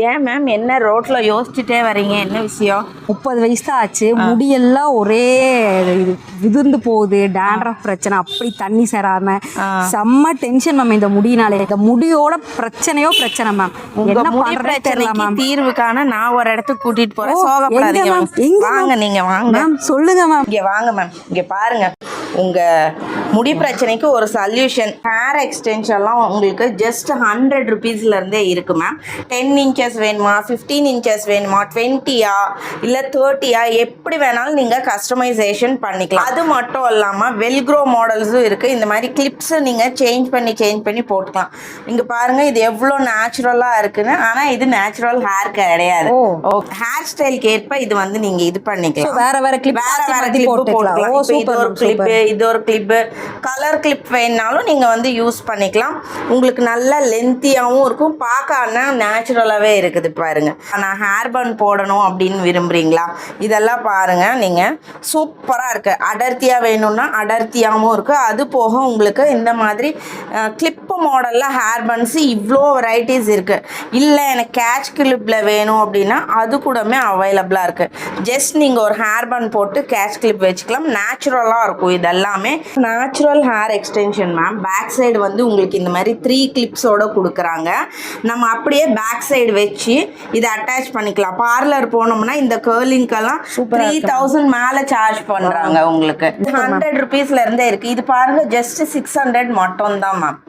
ஏன் மேம் என்ன ரோட்ல யோசிச்சுட்டே வரீங்க, என்ன விஷயம்? 30 வயசு தான் ஆச்சு, முடியெல்லாம் ஒரே விதிர்ந்து போகுது, டேண்ட்ரஃப் பிரச்சனை, அப்படி தண்ணி சேராம செம்ம டென்ஷன் மேம். இந்த முடியினாலே இந்த முடியோட பிரச்சனை மேம். என்ன பண்றதே தெரியல மேம். தீர்வுக்கான நான் ஒரு இடத்துக்கு கூட்டிட்டு போறேன், சோகப்படாதீங்க மேம். வாங்க, நீங்க வாங்க மேம். சொல்லுங்க மேம். இங்க வாங்க மேம், இங்க பாருங்க. உங்க முடி பிரச்சனைக்கு ஒரு சொல்யூஷன். ஹேர் எக்ஸ்டென்ஷன்லாம் உங்களுக்கு ஜஸ்ட் 100 ருபீஸ்ல இருந்தே இருக்கு மேம். 10 இன்ச்சஸ் வேணுமா, 15 இன்ச்சஸ் வேணுமா, 20யா இல்லை 30யா, எப்படி வேணாலும் நீங்கள் கஸ்டமைசேஷன் பண்ணிக்கலாம். அது மட்டும் இல்லாமல் வெல்க்ரோ மாடல்ஸும் இருக்குது. இந்த மாதிரி கிளிப்ஸை நீங்கள் சேஞ்ச் பண்ணி போட்டுக்கலாம். இங்கே பாருங்கள், இது எவ்வளோ நேச்சுரலாக இருக்குன்னு. ஆனால் இது நேச்சுரல் ஹேர் கிடையாது. ஹேர் ஸ்டைலுக்கு ஏற்ப இது வந்து நீங்கள் இது பண்ணிக்கலாம். வேற கிளிப் போட்டுக்கலாம். இது ஒரு கிளிப்பு, இது ஒரு கிளிப்பு, கலர் கிளிப் வேணாலும் நீங்கள் வந்து யூஸ் பண்ணிக்கலாம். உங்களுக்கு நல்லா லென்த்தியாகவும் இருக்கும், பார்க்க நேச்சுரலாகவே இருக்குது. பாருங்க, நான் ஹேர் பன் போடணும் அப்படின்னு விரும்புகிறீங்களா? இதெல்லாம் பாருங்க, நீங்கள் சூப்பராக இருக்குது. அடர்த்தியாக வேணும்னா அடர்த்தியாகவும் இருக்குது. அது போக உங்களுக்கு இந்த மாதிரி கிளிப்பு மாடலில் ஹேர் பன்ஸு இவ்வளோ வெரைட்டிஸ் இருக்குது. இல்லை எனக்கு கேட்ச் கிளிப்பில் வேணும் அப்படின்னா அது கூடமே அவைலபிளாக இருக்குது. ஜஸ்ட் நீங்கள் ஒரு ஹேர் பன் போட்டு கேட்ச் கிளிப் வச்சுக்கலாம். நேச்சுரலாக இருக்கும். இதெல்லாமே natural hair extension ma'am. Back side வந்து உங்களுக்கு இந்த மாதிரி 3 கிளிப்ஸோட கொடுக்குறாங்க. நம்ம அப்படியே பேக் சைடு வச்சு இதை அட்டாச் பண்ணிக்கலாம். பார்லர் போனோம்னா இந்த கேர்லிங்கெல்லாம் 3000 மேலே சார்ஜ் பண்ணுறாங்க. உங்களுக்கு 100 ருபீஸ்ல இருந்தே இருக்குது. இது பாருங்க, ஜஸ்ட் 600 மட்டும் தான் மேம்.